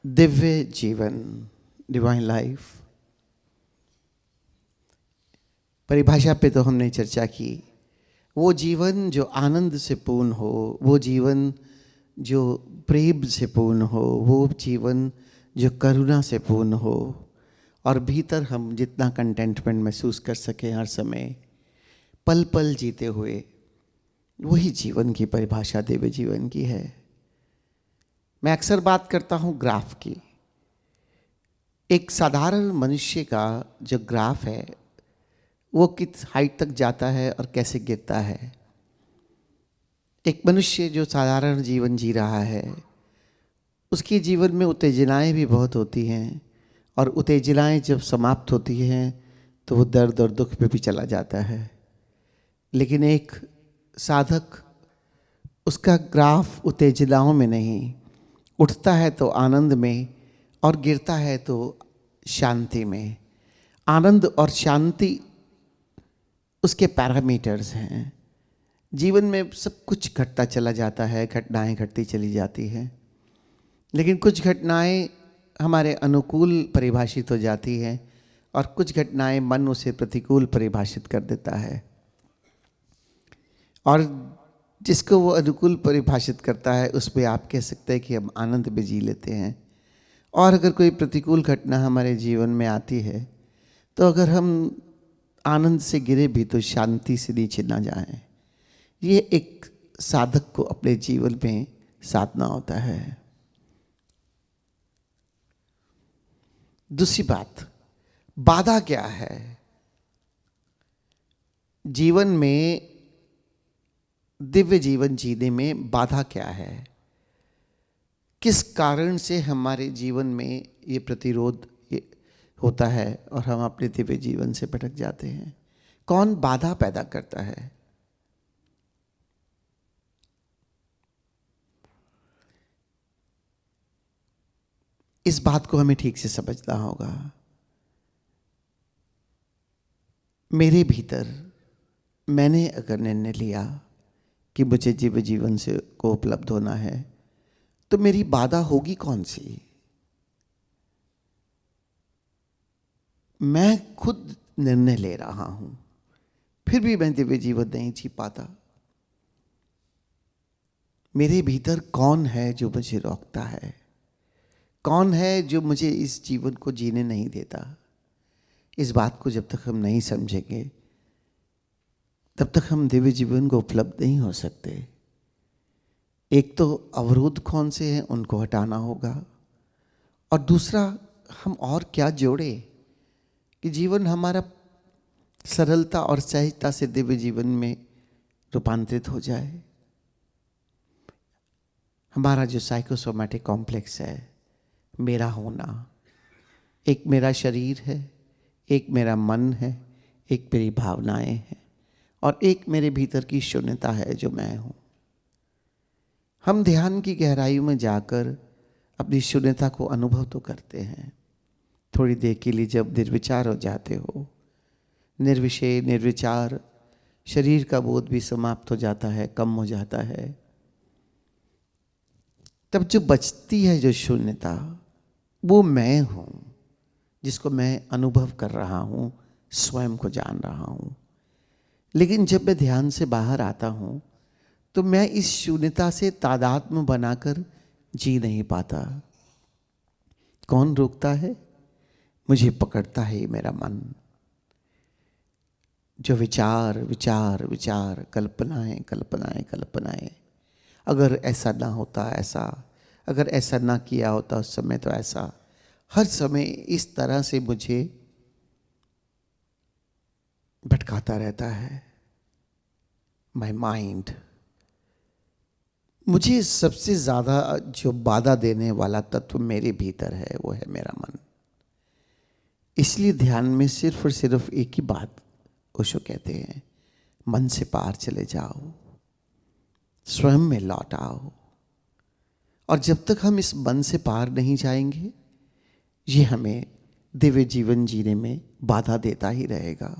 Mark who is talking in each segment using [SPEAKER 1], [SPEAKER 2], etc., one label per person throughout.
[SPEAKER 1] दिव्य जीवन, divine life, परिभाषा पे तो हमने चर्चा की। वो जीवन जो आनंद से पूर्ण हो, वो जीवन जो प्रेम से पूर्ण हो, वो जीवन जो करुणा से पूर्ण हो, और भीतर हम जितना कंटेंटमेंट महसूस कर सकें हर समय, पल पल जीते हुए, वही जीवन की परिभाषा दिव्य जीवन की है। मैं अक्सर बात करता हूँ ग्राफ की। एक साधारण मनुष्य का जो ग्राफ है वो किस हाइट तक जाता है और कैसे गिरता है। एक मनुष्य जो साधारण जीवन जी रहा है, उसके जीवन में उत्तेजनाएं भी बहुत होती हैं, और उत्तेजनाएं जब समाप्त होती हैं तो वो दर्द और दुख पे भी चला जाता है। लेकिन एक साधक, उसका ग्राफ उत्तेजनाओं में नहीं, उठता है तो आनंद में और गिरता है तो शांति में। आनंद और शांति उसके पैरामीटर्स हैं। जीवन में सब कुछ घटता चला जाता है, घटनाएं घटती चली जाती हैं, लेकिन कुछ घटनाएं हमारे अनुकूल परिभाषित हो जाती हैं और कुछ घटनाएं मन उसे प्रतिकूल परिभाषित कर देता है। और जिसको वो अनुकूल परिभाषित करता है उस पर आप कह सकते हैं कि हम आनंद में जी लेते हैं। और अगर कोई प्रतिकूल घटना हमारे जीवन में आती है तो अगर हम आनंद से गिरे भी तो शांति से नीचे ना जाएं। ये एक साधक को अपने जीवन में साधना होता है। दूसरी बात, बाधा क्या है जीवन में? दिव्य जीवन जीने में बाधा क्या है? किस कारण से हमारे जीवन में ये प्रतिरोध होता है और हम अपने दिव्य जीवन से भटक जाते हैं? कौन बाधा पैदा करता है? इस बात को हमें ठीक से समझना होगा। मेरे भीतर मैंने अगर निर्णय लिया कि मुझे दिव्य जीवन से को उपलब्ध होना है, तो मेरी बाधा होगी कौन सी? मैं खुद निर्णय ले रहा हूं, फिर भी मैं दिव्य जीवन नहीं जी पाता। मेरे भीतर कौन है जो मुझे रोकता है? कौन है जो मुझे इस जीवन को जीने नहीं देता? इस बात को जब तक हम नहीं समझेंगे तब तक हम दिव्य जीवन को उपलब्ध नहीं हो सकते। एक तो अवरोध कौन से हैं, उनको हटाना होगा, और दूसरा हम और क्या जोड़े कि जीवन हमारा सरलता और सहजता से दिव्य जीवन में रूपांतरित हो जाए। हमारा जो साइकोसोमैटिक कॉम्प्लेक्स है, मेरा होना, एक मेरा शरीर है, एक मेरा मन है, एक मेरी भावनाएं हैं, और एक मेरे भीतर की शून्यता है जो मैं हूं। हम ध्यान की गहराई में जाकर अपनी शून्यता को अनुभव तो करते हैं। थोड़ी देर के लिए जब निर्विचार हो जाते हो, निर्विषय निर्विचार, शरीर का बोध भी समाप्त हो जाता है, कम हो जाता है, तब जो बचती है जो शून्यता, वो मैं हूं, जिसको मैं अनुभव कर रहा हूं, स्वयं को जान रहा हूं। लेकिन जब मैं ध्यान से बाहर आता हूं तो मैं इस शून्यता से तादात्म्य बनाकर जी नहीं पाता। कौन रोकता है? मुझे पकड़ता है मेरा मन। जो विचार विचार विचार, कल्पनाएं कल्पनाएं कल्पनाएं, अगर ऐसा ना होता ऐसा, अगर ऐसा ना किया होता उस समय तो ऐसा, हर समय इस तरह से मुझे भटकाता रहता है माय माइंड। मुझे सबसे ज़्यादा जो बाधा देने वाला तत्व मेरे भीतर है वो है मेरा मन। इसलिए ध्यान में सिर्फ और सिर्फ एक ही बात ओशो कहते हैं, मन से पार चले जाओ, स्वयं में लौट आओ। और जब तक हम इस मन से पार नहीं जाएंगे, ये हमें दिव्य जीवन जीने में बाधा देता ही रहेगा।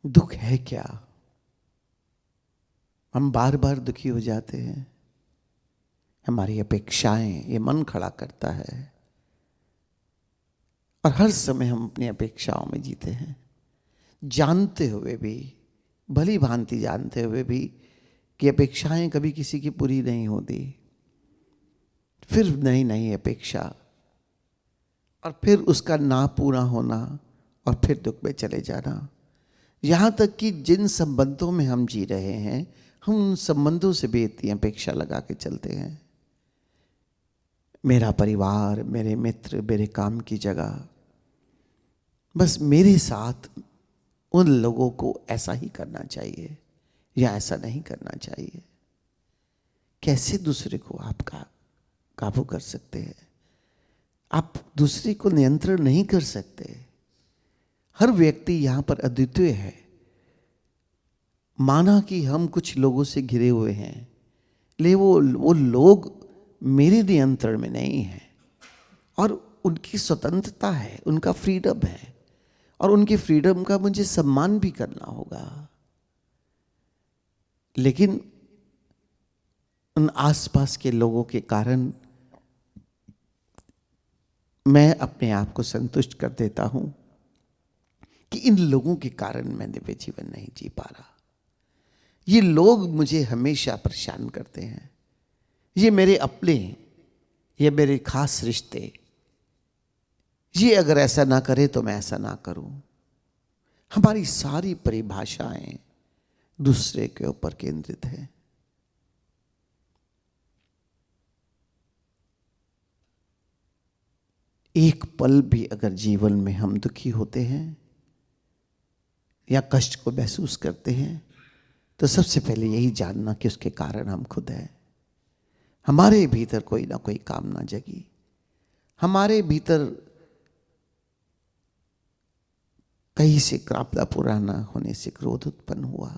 [SPEAKER 1] दुख है क्या? हम बार बार दुखी हो जाते हैं। हमारी अपेक्षाएं, ये मन खड़ा करता है। और हर समय हम अपनी अपेक्षाओं में जीते हैं, जानते हुए भी, भली भांति जानते हुए भी कि अपेक्षाएं कभी किसी की पूरी नहीं होती। फिर नई नई अपेक्षा, और फिर उसका ना पूरा होना, और फिर दुख में चले जाना। यहाँ तक कि जिन संबंधों में हम जी रहे हैं, हम उन संबंधों से भी इतनी अपेक्षा लगा के चलते हैं। मेरा परिवार, मेरे मित्र, मेरे काम की जगह, बस मेरे साथ उन लोगों को ऐसा ही करना चाहिए या ऐसा नहीं करना चाहिए। कैसे दूसरे को आप काबू कर सकते हैं? आप दूसरे को नियंत्रण नहीं कर सकते। हर व्यक्ति यहाँ पर अद्वितीय है। माना कि हम कुछ लोगों से घिरे हुए हैं, लेकिन वो लोग मेरे नियंत्रण में नहीं हैं, और उनकी स्वतंत्रता है, उनका फ्रीडम है, और उनके फ्रीडम का मुझे सम्मान भी करना होगा। लेकिन उन आसपास के लोगों के कारण मैं अपने आप को संतुष्ट कर देता हूं कि इन लोगों के कारण मैं दिव्य जीवन नहीं जी पा रहा। ये लोग मुझे हमेशा परेशान करते हैं, ये मेरे अपने, ये मेरे खास रिश्ते, ये अगर ऐसा ना करे तो मैं ऐसा ना करूं। हमारी सारी परिभाषाएं दूसरे के ऊपर केंद्रित है। एक पल भी अगर जीवन में हम दुखी होते हैं या कष्ट को महसूस करते हैं, तो सबसे पहले यही जानना कि उसके कारण हम खुद हैं। हमारे भीतर कोई ना कोई कामना जगी, हमारे भीतर कहीं से कामना पूरा ना होने से क्रोध उत्पन्न हुआ।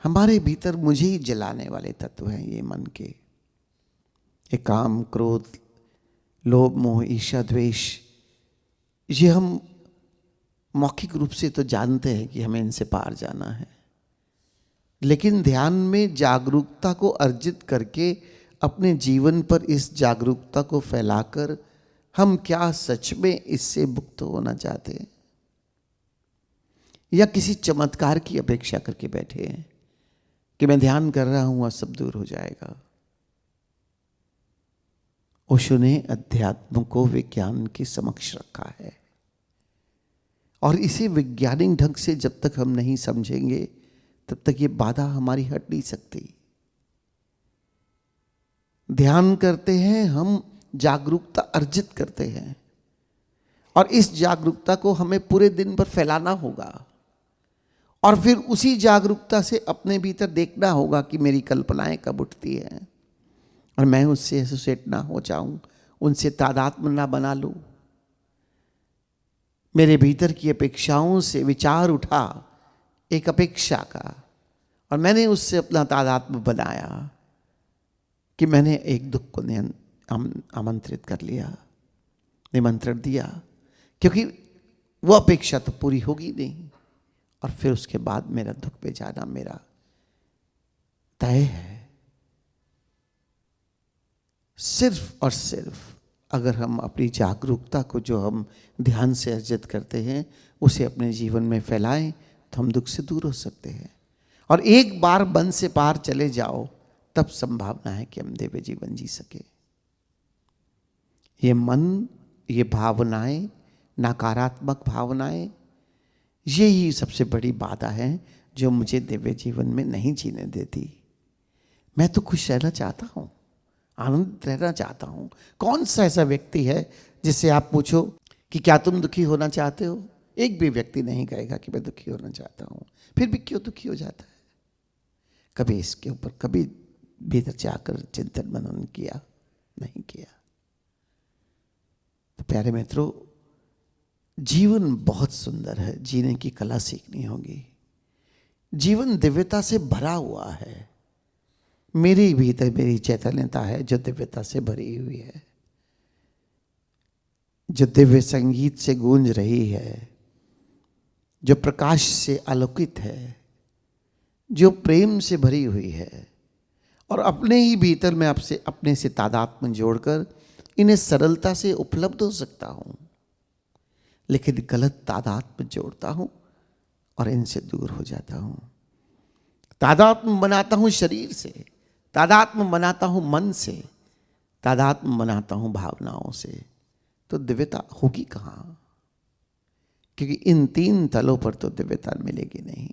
[SPEAKER 1] हमारे भीतर मुझे ही जलाने वाले तत्व हैं ये मन के, ये काम, क्रोध, लोभ, मोह, ईर्ष्या, द्वेष। ये हम मौखिक रूप से तो जानते हैं कि हमें इनसे पार जाना है, लेकिन ध्यान में जागरूकता को अर्जित करके अपने जीवन पर इस जागरूकता को फैलाकर हम क्या सच में इससे मुक्त होना चाहते हैं, या किसी चमत्कार की अपेक्षा करके बैठे हैं कि मैं ध्यान कर रहा हूं और सब दूर हो जाएगा। ओशो ने अध्यात्म को विज्ञान के समक्ष रखा है, और इसे वैज्ञानिक ढंग से जब तक हम नहीं समझेंगे तब तक ये बाधा हमारी हट नहीं सकती। ध्यान करते हैं हम, जागरूकता अर्जित करते हैं, और इस जागरूकता को हमें पूरे दिन भर फैलाना होगा, और फिर उसी जागरूकता से अपने भीतर देखना होगा कि मेरी कल्पनाएं कब उठती हैं, और मैं उससे एसोसिएट ना हो जाऊं, उनसे तादात्म्य ना बना लूं। मेरे भीतर की अपेक्षाओं से विचार उठा एक अपेक्षा का, और मैंने उससे अपना तादात्म्य बनाया कि मैंने एक दुख को आमंत्रित कर लिया, निमंत्रण दिया, क्योंकि वो अपेक्षा तो पूरी होगी नहीं, और फिर उसके बाद मेरा दुख पे जाना मेरा तय है। सिर्फ और सिर्फ अगर हम अपनी जागरूकता को, जो हम ध्यान से अर्जित करते हैं, उसे अपने जीवन में फैलाएं, तो हम दुख से दूर हो सकते हैं। और एक बार बंध से पार चले जाओ, तब संभावना है कि हम दिव्य जीवन जी सके। ये मन, ये भावनाएं, नकारात्मक भावनाएं, ये ही सबसे बड़ी बाधा है जो मुझे दिव्य जीवन में नहीं जीने देती। मैं तो खुश रहना चाहता हूं, आनंदित रहना चाहता हूं। कौन सा ऐसा व्यक्ति है जिससे आप पूछो कि क्या तुम दुखी होना चाहते हो? एक भी व्यक्ति नहीं कहेगा कि मैं दुखी होना चाहता हूं। फिर भी क्यों दुखी हो जाता है? कभी इसके ऊपर कभी भीतर जाकर चिंतन मनन किया? नहीं किया। तो प्यारे मित्रों, जीवन बहुत सुंदर है, जीने की कला सीखनी होगी। जीवन दिव्यता से भरा हुआ है। मेरे भीतर मेरी चैतन्यता है जो दिव्यता से भरी हुई है, जो दिव्य संगीत से गूंज रही है, जो प्रकाश से आलोकित है, जो प्रेम से भरी हुई है। और अपने ही भीतर मैं आपसे अपने से तादात्म्य जोड़कर इन्हें सरलता से उपलब्ध हो सकता हूं, लेकिन गलत तादात्म्य जोड़ता हूं और इनसे दूर हो जाता हूं। तादात्म्य बनाता हूं शरीर से, तादात्म्य बनाता हूं मन से, तादात्म्य बनाता हूं भावनाओं से, तो दिव्यता होगी कहां? क्योंकि इन तीन तलों पर तो दिव्यता मिलेगी नहीं।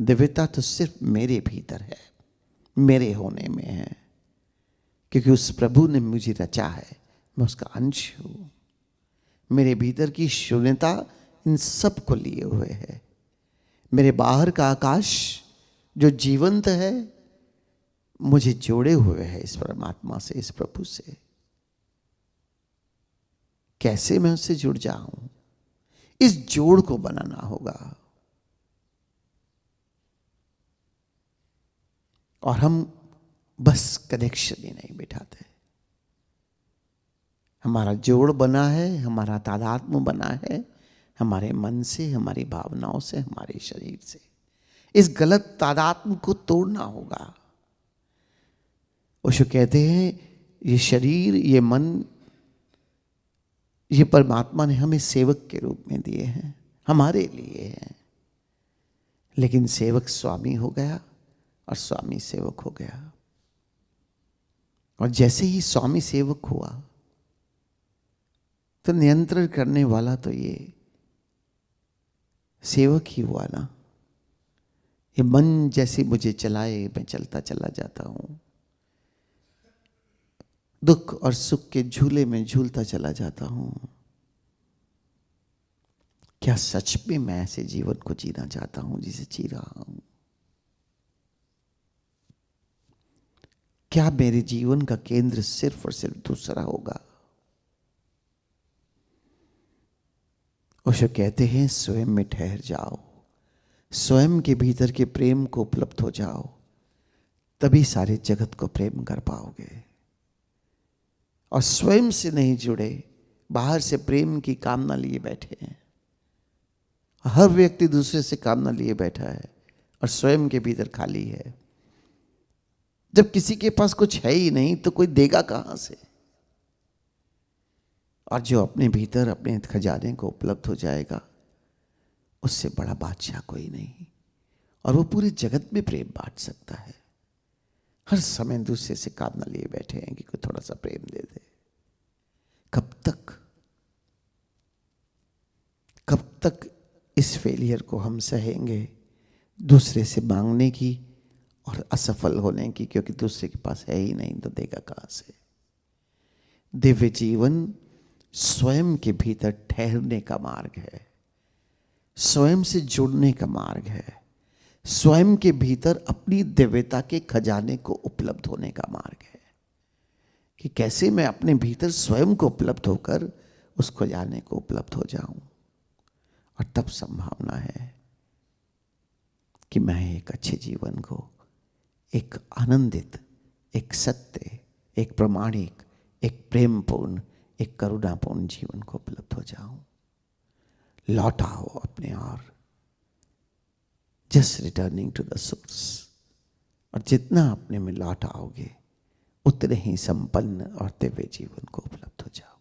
[SPEAKER 1] दिव्यता तो सिर्फ मेरे भीतर है, मेरे होने में है, क्योंकि उस प्रभु ने मुझे रचा है, मैं उसका अंश हूं। मेरे भीतर की शून्यता इन सब को लिए हुए है। मेरे बाहर का आकाश जो जीवंत है मुझे जोड़े हुए है इस परमात्मा से, इस प्रभु से। कैसे मैं उससे जुड़ जाऊं? इस जोड़ को बनाना होगा। और हम बस कनेक्शन ही नहीं बिठाते। हमारा जोड़ बना है, हमारा तादात्म्य बना है हमारे मन से, हमारी भावनाओं से, हमारे शरीर से। इस गलत तादात्म्य को तोड़ना होगा। ओशो कहते हैं ये शरीर, ये मन, ये परमात्मा ने हमें सेवक के रूप में दिए हैं, हमारे लिए हैं। लेकिन सेवक स्वामी हो गया और स्वामी सेवक हो गया। और जैसे ही स्वामी सेवक हुआ तो नियंत्रण करने वाला तो ये सेवक ही हुआ ना। ये मन जैसे मुझे चलाए मैं चलता चला जाता हूं, दुख और सुख के झूले में झूलता चला जाता हूं। क्या सच में मैं ऐसे जीवन को जीना चाहता हूं जिसे जी रहा हूं? क्या मेरे जीवन का केंद्र सिर्फ और सिर्फ दूसरा होगा? ओशो कहते हैं स्वयं में ठहर जाओ, स्वयं के भीतर के प्रेम को उपलब्ध हो जाओ, तभी सारे जगत को प्रेम कर पाओगे। और स्वयं से नहीं जुड़े, बाहर से प्रेम की कामना लिए बैठे हैं। हर व्यक्ति दूसरे से कामना लिए बैठा है और स्वयं के भीतर खाली है। जब किसी के पास कुछ है ही नहीं तो कोई देगा कहां से? और जो अपने भीतर अपने खजाने को उपलब्ध हो जाएगा, उससे बड़ा बादशाह कोई नहीं। और वो पूरे जगत में प्रेम बांट सकता है। हर समय दूसरे से कामना लिए बैठे हैं कि कोई थोड़ा सा प्रेम दे दे। कब तक इस फेलियर को हम सहेंगे, दूसरे से मांगने की और असफल होने की? क्योंकि दूसरे के पास है ही नहीं तो देगा कहां से? दिव्य जीवन स्वयं के भीतर ठहरने का मार्ग है, स्वयं से जुड़ने का मार्ग है, स्वयं के भीतर अपनी दिव्यता के खजाने को उपलब्ध होने का मार्ग है। कि कैसे मैं अपने भीतर स्वयं को उपलब्ध होकर उस खजाने को उपलब्ध हो जाऊं। और तब संभावना है कि मैं एक अच्छे जीवन को, एक आनंदित, एक सत्य, एक प्रामाणिक, एक प्रेमपूर्ण, एक करुणापूर्ण जीवन को उपलब्ध हो जाऊं। लौट आओ अपने और, just returning to the source. और जितना अपने में लौट आओगे उतने ही संपन्न और दिव्य जीवन को उपलब्ध हो जाओ।